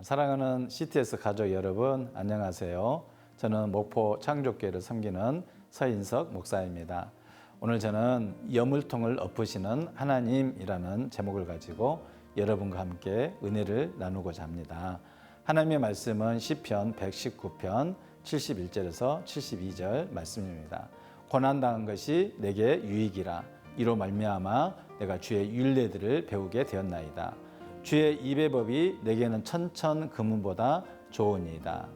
사랑하는 CTS 가족 여러분, 안녕하세요. 저는 목포 창조교회를 섬기는 서인석 목사입니다. 오늘 저는 여물통을 엎으시는 하나님이라는 제목을 가지고 여러분과 함께 은혜를 나누고자 합니다. 하나님의 말씀은 시편 119편 71절에서 72절 말씀입니다. 고난당한 것이 내게 유익이라. 이로 말미암아 내가 주의 율례들을 배우게 되었나이다. 주의 입의 법이 내게는 천천 금은보다 좋으니이다.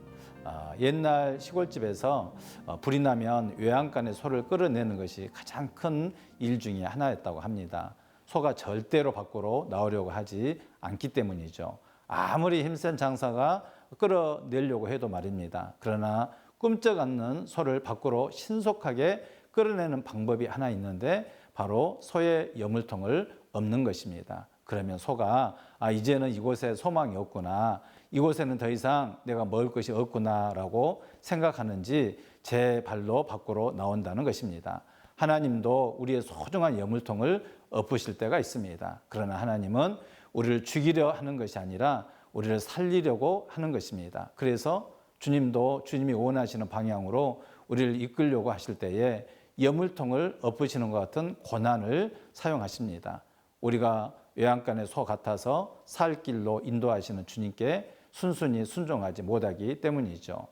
옛날 시골집에서 불이 나면 외양간의 소를 끌어내는 것이 가장 큰 일 중에 하나였다고 합니다. 소가 절대로 밖으로 나오려고 하지 않기 때문이죠. 아무리 힘센 장사가 끌어내려고 해도 말입니다. 그러나 꿈쩍 않는 소를 밖으로 신속하게 끌어내는 방법이 하나 있는데 바로 소의 여물통을 엎는 것입니다. 그러면 소가 이제는 이곳에 소망이 없구나, 이곳에는 더 이상 내가 먹을 것이 없구나 라고 생각하는지 제 발로 밖으로 나온다는 것입니다. 하나님도 우리의 소중한 여물통을 엎으실 때가 있습니다. 그러나 하나님은 우리를 죽이려 하는 것이 아니라 우리를 살리려고 하는 것입니다. 그래서 주님도 주님이 원하시는 방향으로 우리를 이끌려고 하실 때에 여물통을 엎으시는 것 같은 고난을 사용하십니다. 우리가 외양간의 소 같아서 살 길로 인도하시는 주님께 순순히 순종하지 못하기 때문이죠.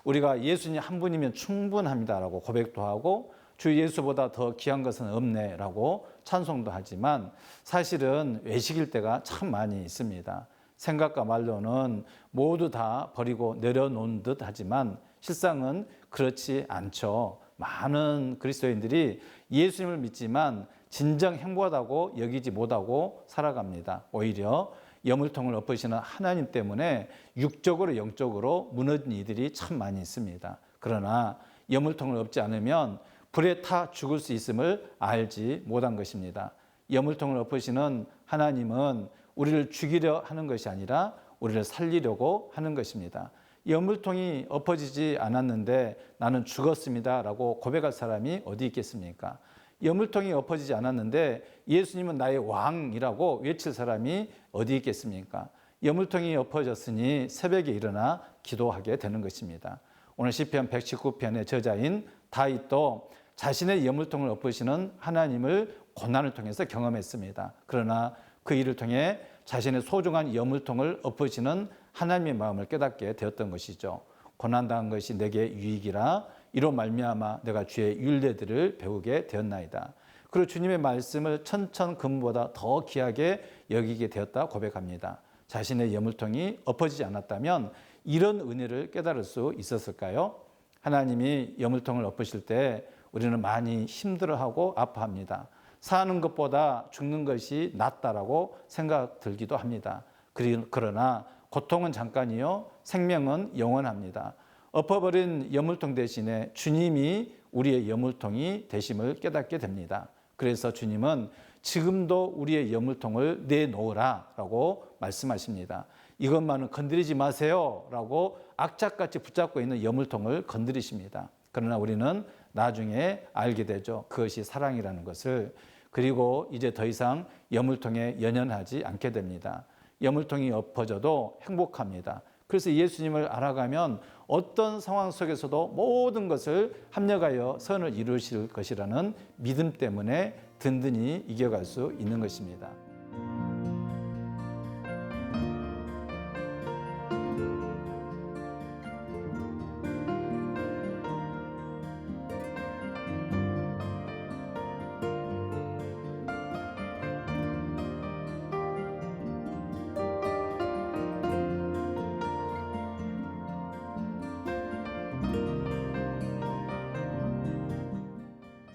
우리가 예수님 한 분이면 충분합니다라고 고백도 하고 주 예수보다 더 귀한 것은 없네라고 찬송도 하지만 사실은 외식일 때가 참 많이 있습니다. 생각과 말로는 모두 다 버리고 내려놓은 듯 하지만 실상은 그렇지 않죠. 많은 그리스도인들이 예수님을 믿지만 진정 행복하다고 여기지 못하고 살아갑니다. 오히려 여물통을 엎으시는 하나님 때문에 육적으로 영적으로 무너진 이들이 참 많이 있습니다. 그러나 여물통을 엎지 않으면 불에 타 죽을 수 있음을 알지 못한 것입니다. 여물통을 엎으시는 하나님은 우리를 죽이려 하는 것이 아니라 우리를 살리려고 하는 것입니다. 여물통이 엎어지지 않았는데 나는 죽었습니다 라고 고백할 사람이 어디 있겠습니까? 여물통이 엎어지지 않았는데 예수님은 나의 왕이라고 외칠 사람이 어디 있겠습니까? 여물통이 엎어졌으니 새벽에 일어나 기도하게 되는 것입니다. 오늘 시편 119편의 저자인 다윗도 자신의 여물통을 엎으시는 하나님을 고난을 통해서 경험했습니다. 그러나 그 일을 통해 자신의 소중한 여물통을 엎으시는 하나님의 마음을 깨닫게 되었던 것이죠. 고난당한 것이 내게 유익이라. 이로 말미암아 내가 주의 율례들을 배우게 되었나이다. 그리고 주님의 말씀을 천천 금보다 더 귀하게 여기게 되었다 고백합니다. 자신의 여물통이 엎어지지 않았다면 이런 은혜를 깨달을 수 있었을까요? 하나님이 여물통을 엎으실 때 우리는 많이 힘들어하고 아파합니다. 사는 것보다 죽는 것이 낫다라고 생각 들기도 합니다. 그러나 고통은 잠깐이요, 생명은 영원합니다. 엎어버린 여물통 대신에 주님이 우리의 여물통이 되심을 깨닫게 됩니다. 그래서 주님은 지금도 우리의 여물통을 내놓으라 라고 말씀하십니다. 이것만은 건드리지 마세요 라고 악착같이 붙잡고 있는 여물통을 건드리십니다. 그러나 우리는 나중에 알게 되죠. 그것이 사랑이라는 것을. 그리고 이제 더 이상 여물통에 연연하지 않게 됩니다. 여물통이 엎어져도 행복합니다. 그래서 예수님을 알아가면 어떤 상황 속에서도 모든 것을 합력하여 선을 이루실 것이라는 믿음 때문에 든든히 이겨갈 수 있는 것입니다.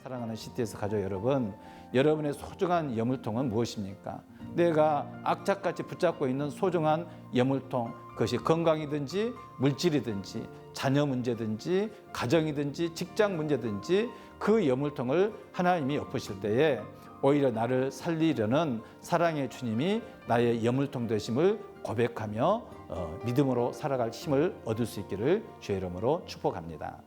사랑하는 CTS 가족 여러분, 여러분의 소중한 여물통은 무엇입니까? 내가 악착같이 붙잡고 있는 소중한 여물통, 그것이 건강이든지 물질이든지 자녀 문제든지 가정이든지 직장 문제든지 그 여물통을 하나님이 엎으실 때에 오히려 나를 살리려는 사랑의 주님이 나의 여물통 되심을 고백하며 믿음으로 살아갈 힘을 얻을 수 있기를 주의 이름으로 축복합니다.